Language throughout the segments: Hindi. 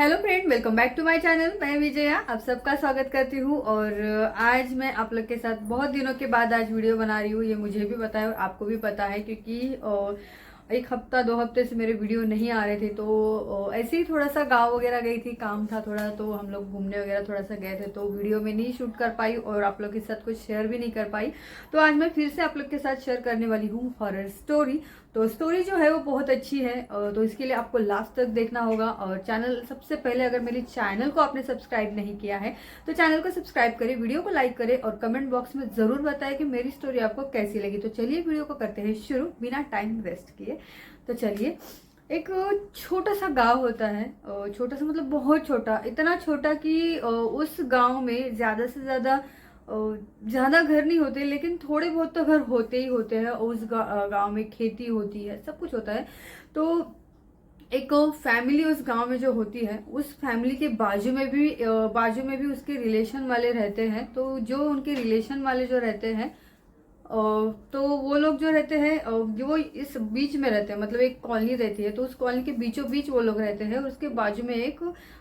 Hello friend, welcome back to my channel. मैं विजया आप सबका स्वागत करती हूँ। और आज मैं आप लोग के साथ बहुत दिनों के बाद आज वीडियो बना रही हूँ। ये मुझे भी पता है और आपको भी पता है, क्योंकि एक हफ्ता 2 हफ्ते से मेरे वीडियो नहीं आ रहे थे। तो ऐसे ही थोड़ा सा गांव वगैरह गई थी, काम था थोड़ा, तो हम लोग घूमने वगैरह थोड़ा सा गए थे, तो वीडियो में नहीं शूट कर पाई और आप लोग के साथ कुछ शेयर भी नहीं कर पाई। तो आज मैं फिर से आप लोग के साथ शेयर करने वाली हूँ हॉरर स्टोरी। तो स्टोरी जो है वो बहुत अच्छी है, तो इसके लिए आपको लास्ट तक देखना होगा। और चैनल, सबसे पहले अगर मेरे चैनल को आपने सब्सक्राइब नहीं किया है तो चैनल को सब्सक्राइब करें, वीडियो को लाइक करें और कमेंट बॉक्स में जरूर बताएं कि मेरी स्टोरी आपको कैसी लगी। तो चलिए वीडियो को करते हैं शुरू बिना टाइम वेस्ट किए। तो चलिए, एक छोटा सा गांव होता है, छोटा सा मतलब बहुत छोटा, इतना छोटा कि उस गांव में ज्यादा से ज्यादा घर नहीं होते, लेकिन थोड़े बहुत तो घर होते ही होते हैं। उस गांव में खेती होती है, सब कुछ होता है। तो एक फैमिली उस गांव में जो होती है, उस फैमिली के बाजू में भी उसके रिलेशन वाले रहते हैं। तो जो उनके रिलेशन वाले जो रहते हैं, तो वो लोग जो रहते हैं, जो वो इस बीच में रहते हैं, मतलब एक कॉलोनी रहती है, तो उस कॉलोनी के बीचों बीच वो लोग रहते हैं और उसके बाजू में एक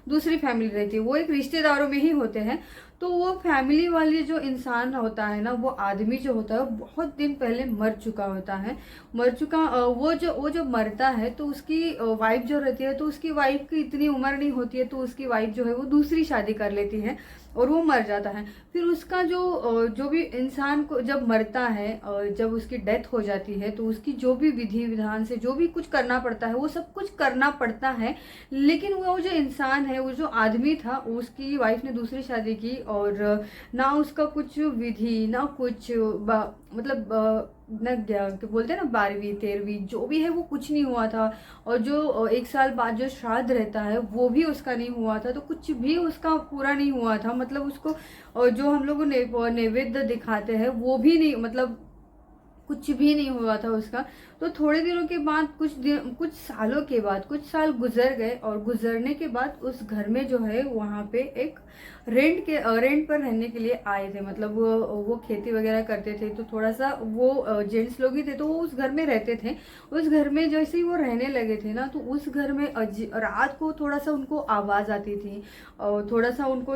दूसरी फैमिली रहती है। वो एक रिश्तेदारों में ही होते हैं। तो वो फैमिली वाली जो इंसान होता है ना, वो आदमी जो होता है, वो बहुत दिन पहले मर चुका होता है। वो जो मरता है, तो उसकी वाइफ जो रहती है, तो उसकी वाइफ की इतनी उम्र नहीं होती है, तो उसकी वाइफ जो है वो दूसरी शादी कर लेती है और वो मर जाता है। फिर उसका जो भी इंसान को जब मरता है और जब उसकी डेथ हो जाती है, तो उसकी जो भी विधि विधान से जो भी कुछ करना पड़ता है वो सब कुछ करना पड़ता है। लेकिन वो जो इंसान है, वो जो आदमी था, उसकी वाइफ ने दूसरी शादी की और ना उसका कुछ विधि ना कुछ मतलब न बोलते हैं ना, 12वीं 13वीं जो भी है वो कुछ नहीं हुआ था। और जो 1 साल बाद जो श्राद्ध रहता है वो भी उसका नहीं हुआ था। तो कुछ भी उसका पूरा नहीं हुआ था, मतलब उसको, और जो हम लोग नैवेद्य दिखाते हैं वो भी नहीं, मतलब कुछ भी नहीं हुआ था उसका। तो थोड़े दिनों के बाद, कुछ सालों के बाद, कुछ साल गुजर गए और गुजरने के बाद उस घर में जो है, वहाँ पे एक रेंट पर रहने के लिए आए थे। मतलब वो खेती वगैरह करते थे, तो थोड़ा सा वो जेंट्स लोग ही थे, तो वो उस घर में रहते थे। उस घर में जैसे ही वो रहने लगे थे ना, तो उस घर में रात को थोड़ा सा उनको आवाज आती थी, और थोड़ा सा उनको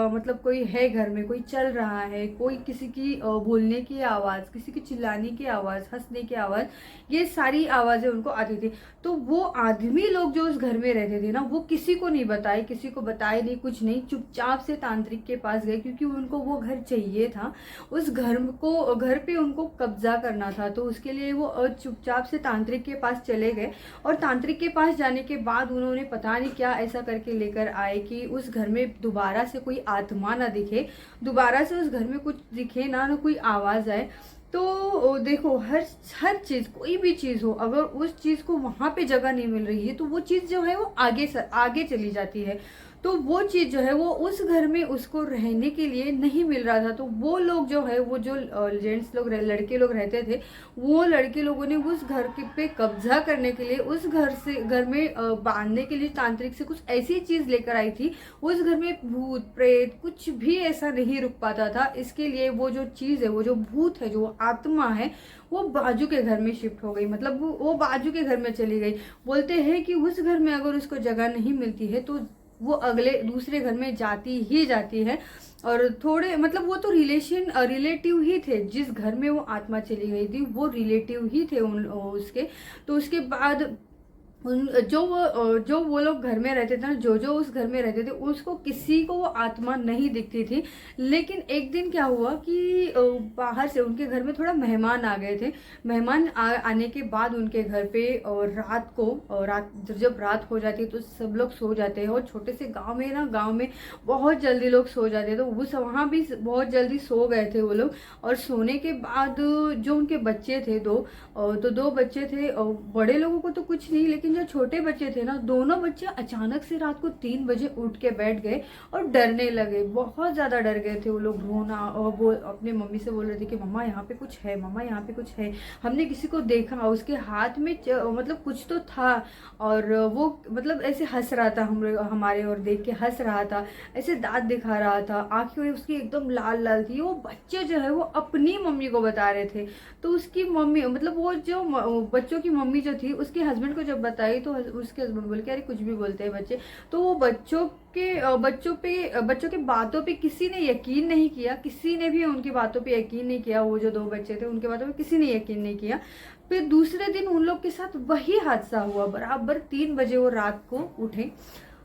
मतलब कोई है घर में, कोई चल रहा है, कोई किसी की बोलने की आवाज, किसी की चिल्लाने की आवाज, हंसने की आवाज, ये सारी आवाजें उनको आती थी। तो वो आदमी लोग जो उस घर में रहते थे ना, वो किसी को नहीं बताए, किसी को बताए नहीं, कुछ नहीं, चुपचाप से तांत्रिक के पास गए, क्योंकि उनको वो घर चाहिए था। उस घर पे उनको कब्जा करना था। तो उसके लिए वो चुपचाप से तांत्रिक के पास चले गए। और तांत्रिक के पास जाने के बाद उन्होंने पता नहीं क्या ऐसा करके लेकर आए कि उस घर में दोबारा से कोई आत्मा ना दिखे, दोबारा से उस घर में कुछ दिखे ना कोई आवाज आए। तो देखो, हर चीज, कोई भी चीज हो, अगर उस चीज को वहां पे जगह नहीं मिल रही है, तो वो चीज जो है वो आगे चली जाती है। तो वो चीज जो है वो उस घर में उसको रहने के लिए नहीं मिल रहा था। तो वो लोग जो है, वो जो जेंट्स लोग, लड़के लोग रहते थे, वो लड़के लोगों ने उस घर के पे कब्जा करने के लिए, उस घर में बांधने के लिए तांत्रिक से कुछ ऐसी चीज लेकर आई थी। उस घर में भूत प्रेत कुछ भी ऐसा नहीं रुक पाता था। इसके लिए वो जो चीज है, वो जो भूत है, जो आत्मा है, वो बाजू के घर में शिफ्ट हो गई। मतलब वो बाजू के घर में चली गई। बोलते हैं कि उस घर में अगर उसको जगह नहीं मिलती है, तो वो अगले दूसरे घर में जाती है। और थोड़े, मतलब वो तो रिलेटिव ही थे, जिस घर में वो आत्मा चली गई थी वो रिलेटिव ही थे उसके। तो उसके बाद जो वो लोग घर में रहते थे ना, जो उस घर में रहते थे, उसको किसी को वो आत्मा नहीं दिखती थी। लेकिन एक दिन क्या हुआ कि बाहर से उनके घर में थोड़ा मेहमान आ गए थे। मेहमान आने के बाद उनके घर पे, और रात जब रात हो जाती है तो सब लोग सो जाते हैं। और छोटे से गांव में बहुत जल्दी लोग सो जाते हैं, तो उस वहाँ भी बहुत जल्दी सो गए थे वो लोग। और सोने के बाद जो उनके बच्चे थे, तो 2 बच्चे थे, और बड़े लोगों को तो कुछ नहीं, लेकिन जो छोटे बच्चे थे ना, दोनों बच्चे अचानक से रात को 3 बजे उठ के बैठ गए और डरने लगे। बहुत ज्यादा डर गए थे वो लोग। रोना, और वो अपने मम्मी से बोल रहे थे कि मम्मा यहाँ पे कुछ है, मम्मा यहाँ पे कुछ है, हमने किसी को देखा, उसके हाथ में मतलब कुछ तो था। और वो मतलब ऐसे हंस रहा था, हमारे और देख के हंस रहा था, ऐसे दांत दिखा रहा था, आंखें उसकी एकदम लाल लाल थी। वो बच्चे जो है वो अपनी मम्मी को बता रहे थे। तो उसकी मम्मी, मतलब वो जो बच्चों की मम्मी जो थी, उसके हस्बैंड को जब बताई तो उसके हस्बैंड बोले कि अरे कुछ भी बोलते हैं बच्चे। तो वो बच्चों के बातों पे किसी ने यकीन नहीं किया, किसी ने भी उनकी बातों पे यकीन नहीं किया। वो जो 2 बच्चे थे उनके बातों पे किसी ने यकीन नहीं किया। फिर दूसरे दिन उन लोग के साथ वही हादसा हुआ। बराबर 3 बजे वो रात को उठे।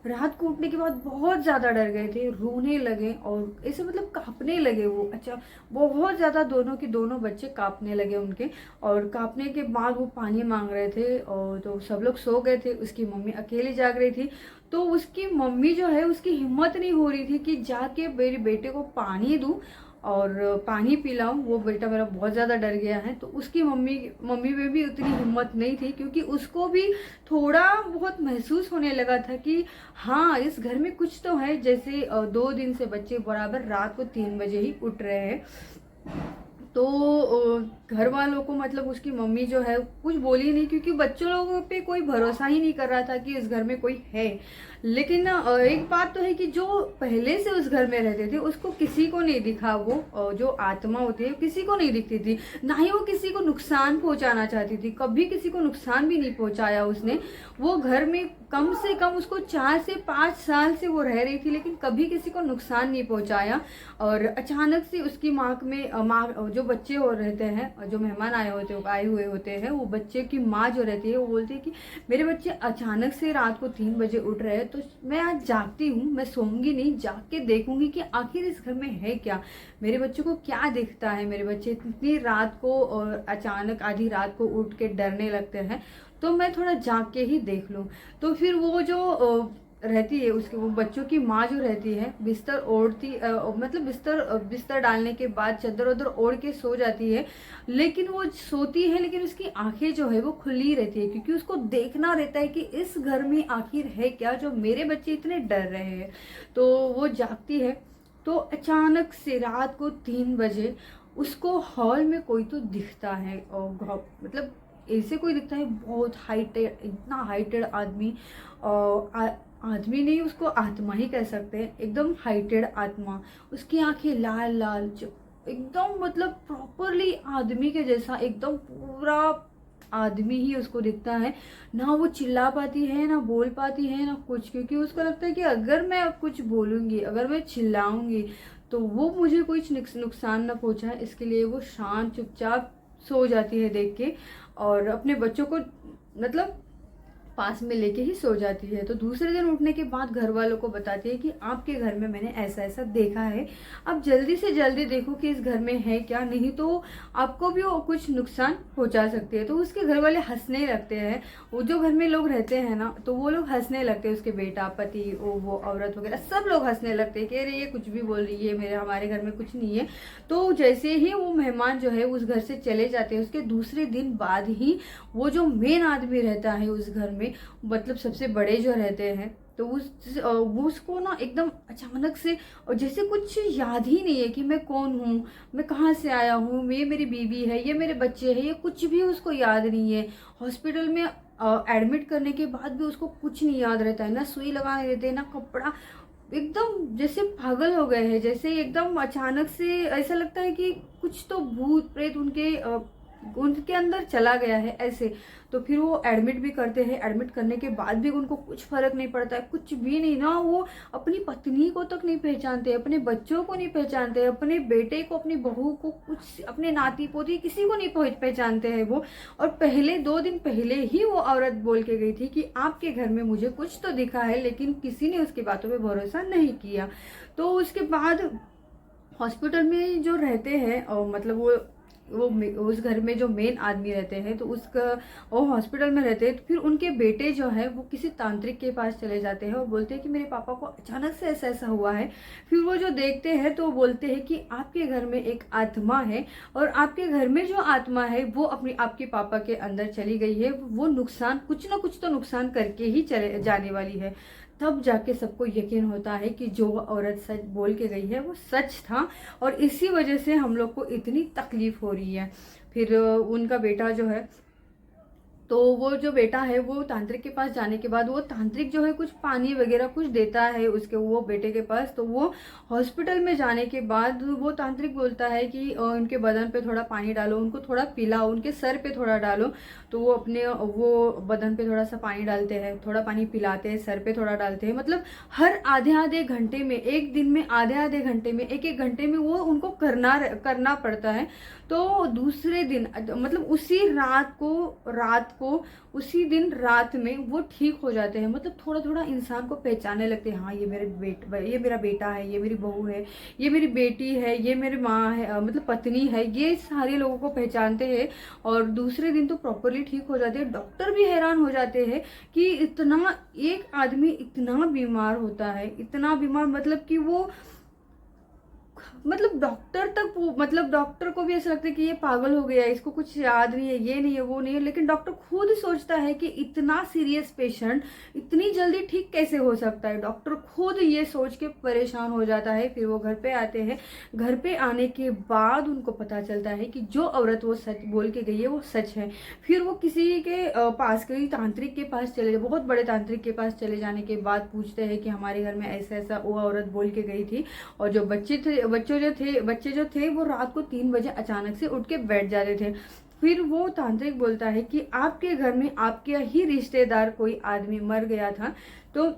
रात को उठने के बाद बहुत ज़्यादा डर गए थे, रोने लगे और ऐसे मतलब कांपने लगे वो। अच्छा, बहुत ज़्यादा दोनों बच्चे कांपने लगे उनके। और कांपने के बाद वो पानी मांग रहे थे। और तो सब लोग सो गए थे, उसकी मम्मी अकेली जाग रही थी। तो उसकी मम्मी जो है उसकी हिम्मत नहीं हो रही थी कि जाके मेरे बेटे को पानी दूँ और पानी पिलाऊं। वो बेटा मेरा बहुत ज़्यादा डर गया है। तो उसकी मम्मी में भी उतनी हिम्मत नहीं थी, क्योंकि उसको भी थोड़ा बहुत महसूस होने लगा था कि हाँ इस घर में कुछ तो है। जैसे 2 दिन से बच्चे बराबर रात को 3 बजे ही उठ रहे हैं। तो घर वालों को मतलब उसकी मम्मी जो है कुछ बोली नहीं, क्योंकि बच्चों लोगों पे कोई भरोसा ही नहीं कर रहा था कि इस घर में कोई है। लेकिन एक बात तो है कि जो पहले से उस घर में रहते थे उसको किसी को नहीं दिखा। वो जो आत्मा होती है किसी को नहीं दिखती थी, ना ही वो किसी को नुकसान पहुंचाना चाहती थी। कभी किसी को नुकसान भी नहीं पहुंचाया उसने। वो घर में कम से कम उसको 4 से 5 साल से वो रह रही थी, लेकिन कभी किसी को नुकसान नहीं पहुंचाया। और अचानक से उसकी माँ जो बच्चे हो रहते हैं, जो मेहमान आए हुए होते हैं, वो बच्चे की माँ जो रहती है वो बोलती है कि मेरे बच्चे अचानक से रात को 3 बजे उठ रहे हैं, तो मैं आज जागती हूँ, मैं सोऊंगी नहीं, जाग के देखूंगी कि आखिर इस घर में है क्या, मेरे बच्चों को क्या दिखता है। मेरे बच्चे इतनी रात को और अचानक आधी रात को उठ के डरने लगते हैं, तो मैं थोड़ा जाग के ही देख लूँ। तो फिर वो जो रहती है उसके वो बच्चों की माँ जो रहती है बिस्तर ओढ़ती मतलब बिस्तर डालने के बाद चादर उधर ओढ़ के सो जाती है। लेकिन वो सोती है लेकिन उसकी आंखें जो है वो खुली रहती है, क्योंकि उसको देखना रहता है कि इस घर में आखिर है क्या जो मेरे बच्चे इतने डर रहे हैं। तो वो जागती है। तो अचानक से रात को 3 बजे उसको हॉल में कोई तो दिखता है। और मतलब ऐसे कोई दिखता है बहुत हाइटेड, इतना हाइटेड आदमी। आदमी नहीं, उसको आत्मा ही कह सकते हैं, एकदम हाइटेड आत्मा। उसकी आंखें लाल लाल एकदम मतलब प्रॉपरली आदमी के जैसा, एकदम पूरा आदमी ही उसको दिखता है। ना वो चिल्ला पाती है, ना बोल पाती है, ना कुछ, क्योंकि उसको लगता है कि अगर मैं अब कुछ बोलूँगी, अगर मैं चिल्लाऊंगी तो वो मुझे कुछ नुकसान ना पहुँचाए। इसके लिए वो शांत चुपचाप सो जाती है देख के, और अपने बच्चों को मतलब पास में लेके ही सो जाती है। तो दूसरे दिन उठने के बाद घर वालों को बताती है कि आपके घर में मैंने ऐसा ऐसा देखा है, आप जल्दी से जल्दी देखो कि इस घर में है क्या, नहीं तो आपको भी वो कुछ नुकसान पहुंचा सकती है। तो उसके घर वाले हंसने लगते हैं। वो जो घर में लोग रहते हैं ना, तो वो लोग हंसने लगते हैं, उसके बेटा, पति, वो औरत वगैरह सब लोग हंसने लगते हैं कि अरे ये कुछ भी बोल रही है, हमारे घर में कुछ नहीं है। तो जैसे ही वो मेहमान जो है उस घर से चले जाते हैं, उसके दूसरे दिन बाद ही वो जो मेन आदमी रहता है उस घर में, मतलब सबसे बड़े जो रहते हैं, तो वो उसको ना एकदम अचानक से और जैसे कुछ याद ही नहीं है कि मैं कौन हूँ, मैं कहाँ से आया हूँ, ये मेरी बीवी है, ये मेरे बच्चे हैं, ये कुछ भी उसको याद नहीं है। हॉस्पिटल में एडमिट करने के बाद भी उसको कुछ नहीं याद रहता है, ना सुई लगाने देते, ना कपड़ा। एकदम जैसे पागल हो गए हैं, जैसे एकदम अचानक से ऐसा लगता है कि कुछ तो भूत प्रेत उनके अंदर चला गया है ऐसे। तो फिर वो एडमिट भी करते हैं। एडमिट करने के बाद भी उनको कुछ फर्क नहीं पड़ता है, कुछ भी नहीं ना। वो अपनी पत्नी को तक नहीं पहचानते, अपने बच्चों को नहीं पहचानते, अपने बेटे को, अपनी बहू को, कुछ अपने नाती पोती किसी को नहीं पहचानते हैं वो। और पहले 2 दिन पहले ही वो औरत बोल के गई थी कि आपके घर में मुझे कुछ तो दिखा है, लेकिन किसी ने उसकी बातों पर भरोसा नहीं किया। तो उसके बाद हॉस्पिटल में जो रहते हैं और मतलब वो उस घर में जो मेन आदमी रहते हैं, तो वो हॉस्पिटल में रहते हैं। तो फिर उनके बेटे जो है वो किसी तांत्रिक के पास चले जाते हैं और बोलते हैं कि मेरे पापा को अचानक से ऐसा ऐसा हुआ है। फिर वो जो देखते हैं तो बोलते हैं कि आपके घर में एक आत्मा है, और आपके घर में जो आत्मा है वो आपके पापा के अंदर चली गई है, वो नुकसान, कुछ ना कुछ तो नुकसान करके ही चले जाने वाली है। तब जाके सबको यकीन होता है कि जो औरत सच बोल के गई है वो सच था, और इसी वजह से हम लोग को इतनी तकलीफ हो रही है। फिर उनका बेटा जो है तो वो जो बेटा है वो तांत्रिक के पास जाने के बाद वो तांत्रिक जो है कुछ पानी वगैरह कुछ देता है उसके वो बेटे के पास। तो वो हॉस्पिटल में जाने के बाद वो तांत्रिक बोलता है कि उनके बदन पे थोड़ा पानी डालो, उनको थोड़ा पिलाओ, उनके सर पे थोड़ा डालो। तो वो अपने वो बदन पे थोड़ा सा पानी डालते हैं, थोड़ा पानी पिलाते हैं, सर पे थोड़ा डालते हैं। मतलब हर आधे आधे घंटे में, एक दिन में आधे आधे घंटे में, एक एक घंटे में वो उनको करना पड़ता है। तो दूसरे दिन मतलब उसी रात को उसी दिन रात में वो ठीक हो जाते हैं। मतलब थोड़ा थोड़ा इंसान को पहचानने लगते हैं, हाँ ये मेरा बेटा है, ये मेरी बहू है, ये मेरी बेटी है, ये मेरी माँ है, मतलब पत्नी है, ये सारे लोगों को पहचानते हैं। और दूसरे दिन तो प्रॉपरली ठीक हो जाते हैं। डॉक्टर भी हैरान हो जाते हैं कि इतना एक आदमी इतना बीमार होता है, इतना बीमार, मतलब कि वो मतलब डॉक्टर तक मतलब डॉक्टर को भी ऐसा लगता है कि ये पागल हो गया है, इसको कुछ याद नहीं है, ये नहीं है, वो नहीं है। लेकिन डॉक्टर खुद सोचता है कि इतना सीरियस पेशेंट इतनी जल्दी ठीक कैसे हो सकता है। डॉक्टर खुद ये सोच के परेशान हो जाता है। फिर वो घर पे आते हैं। घर पे आने के बाद उनको पता चलता है कि जो औरत वो सच बोल के गई है वो सच है। फिर वो किसी के पास, कहीं तांत्रिक के पास चले, बहुत बड़े तांत्रिक के पास चले जाने के बाद पूछते हैं कि हमारे घर में ऐसा ऐसा वो औरत बोल के गई थी। और जो बच्चे जो थे वो रात को 3 बजे अचानक से उठ के बैठ जाते थे। फिर वो तांत्रिक बोलता है कि आपके घर में आपके ही रिश्तेदार कोई आदमी मर गया था, तो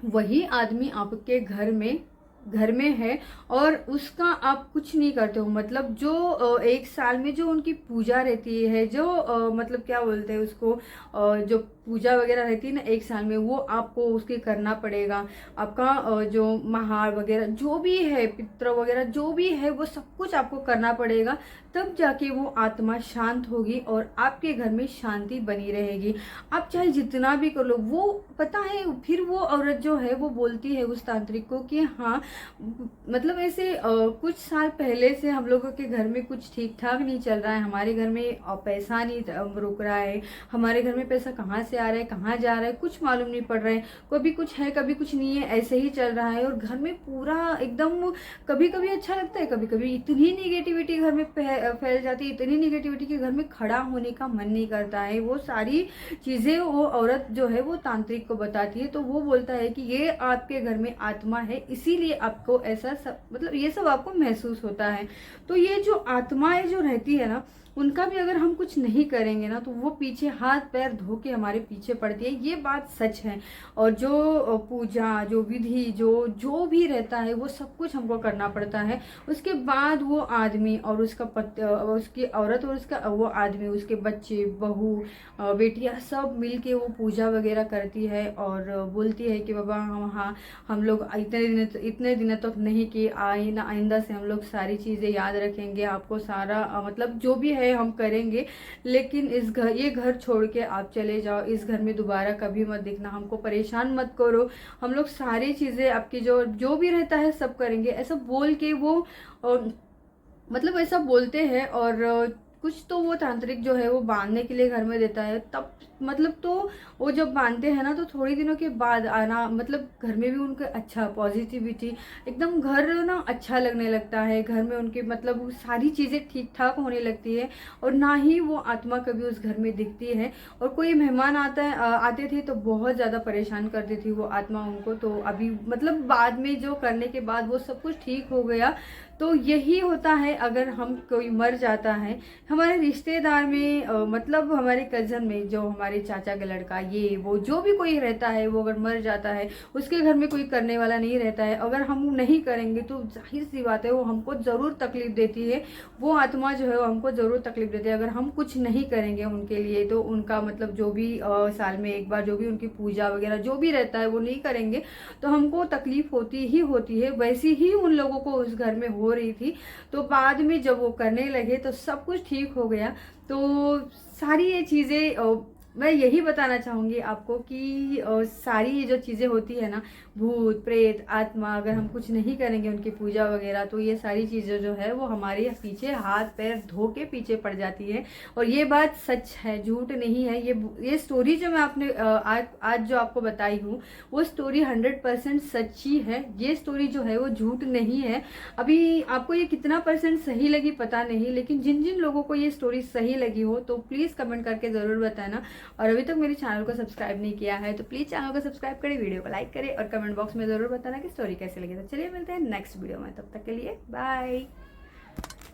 वही आदमी आपके घर में है और उसका आप कुछ नहीं करते हो। मतलब जो 1 साल में जो उनकी पूजा रहती है, जो मतलब क्या बोलते हैं उसको, जो पूजा वगैरह रहती है ना 1 साल में, वो आपको उसके करना पड़ेगा। आपका जो महार वगैरह जो भी है, पितृ वगैरह जो भी है, वो सब कुछ आपको करना पड़ेगा। तब जाके वो आत्मा शांत होगी और आपके घर में शांति बनी रहेगी। आप चाहे जितना भी कर लो। वो पता है फिर वो औरत जो है वो बोलती है उस तांत्रिक को कि हाँ मतलब ऐसे कुछ साल पहले से हम लोगों के घर में कुछ ठीक ठाक नहीं चल रहा है, हमारे घर में पैसा नहीं रुक रहा है, हमारे घर में पैसा कहाँ से आ रहा है कहाँ जा रहा है कुछ मालूम नहीं पड़ रहा है, कभी कुछ है कभी कुछ नहीं है, ऐसे ही चल रहा है। और घर में पूरा एकदम कभी कभी अच्छा लगता है, कभी कभी इतनी निगेटिविटी घर में फैल जाती है, इतनी निगेटिविटी के घर में खड़ा होने का मन नहीं करता है। वो सारी चीजें वो औरत जो है वो तांत्रिक को बताती है। तो वो बोलता है कि ये आपके घर में आत्मा है, इसीलिए आपको ऐसा सब मतलब ये सब आपको महसूस होता है। तो ये जो आत्माएं जो रहती है ना, उनका भी अगर हम कुछ नहीं करेंगे ना तो वो पीछे हाथ पैर धो के हमारे पीछे पड़ती है। ये बात सच है। और जो पूजा, जो विधि, जो भी रहता है वो सब कुछ हमको करना पड़ता है। उसके बाद वो आदमी और उसका उसकी औरत और उसका वो आदमी, उसके बच्चे, बहू, बेटियां सब मिलके वो पूजा वगैरह करती है और बोलती है कि बाबा हम लोग इतने दिनों तक नहीं कि आइंदा से हम लोग सारी चीज़ें याद रखेंगे, आपको सारा मतलब जो भी है हम करेंगे, लेकिन ये घर छोड़ के आप चले जाओ, इस घर में दोबारा कभी मत दिखना, हमको परेशान मत करो, हम लोग सारी चीज़ें आपकी जो भी रहता है सब करेंगे, ऐसा बोल के वो मतलब ऐसा बोलते हैं। और कुछ तो वो तांत्रिक जो है वो बांधने के लिए घर में देता है। तब मतलब तो वो जब बांधते हैं ना तो थोड़ी दिनों के बाद आना मतलब घर में भी उनका अच्छा पॉजिटिविटी, एकदम घर ना अच्छा लगने लगता है। घर में उनके मतलब सारी चीज़ें ठीक ठाक होने लगती है और ना ही वो आत्मा कभी उस घर में दिखती है। और कोई मेहमान आते थे तो बहुत ज़्यादा परेशान करती थी वो आत्मा उनको। तो अभी मतलब बाद में जो करने के बाद वो सब कुछ ठीक हो गया। तो यही होता है अगर हम कोई मर जाता है हमारे रिश्तेदार में, मतलब हमारे कजन में, जो हमारे चाचा का लड़का, ये वो जो भी कोई रहता है, वो अगर मर जाता है उसके घर में कोई करने वाला नहीं रहता है, अगर हम नहीं करेंगे तो जाहिर सी बात है वो हमको ज़रूर तकलीफ देती है। वो आत्मा जो है वो हमको ज़रूर तकलीफ देती है। अगर हम कुछ नहीं करेंगे उनके लिए तो उनका मतलब जो भी साल में एक बार जो भी उनकी पूजा वगैरह जो भी रहता है वो नहीं करेंगे तो हमको तकलीफ होती ही होती है। वैसी ही उन लोगों को उस घर में हो रही थी। तो बाद में जब वो करने लगे तो सब कुछ ठीक हो गया। तो सारी ये चीज़ें मैं यही बताना चाहूँगी आपको कि सारी ये जो चीज़ें होती है ना, भूत प्रेत आत्मा, अगर हम कुछ नहीं करेंगे उनकी पूजा वगैरह, तो ये सारी चीज़ें जो है वो हमारे पीछे हाथ पैर धो के पीछे पड़ जाती है। और ये बात सच है, झूठ नहीं है। ये स्टोरी जो मैं आपने आज जो आपको बताई हूँ, वो स्टोरी 100% सच्ची है। ये स्टोरी जो है वो झूठ नहीं है। अभी आपको ये कितना परसेंट सही लगी पता नहीं, लेकिन जिन जिन लोगों को ये स्टोरी सही लगी हो तो प्लीज़ कमेंट करके ज़रूर बताना। और अभी तक मेरे चैनल को सब्सक्राइब नहीं किया है तो प्लीज़ चैनल को सब्सक्राइब करें, वीडियो को लाइक करें और कमेंट बॉक्स में ज़रूर बताना कि स्टोरी कैसे लगी। तो चलिए मिलते हैं नेक्स्ट वीडियो में, तब तक के लिए बाय।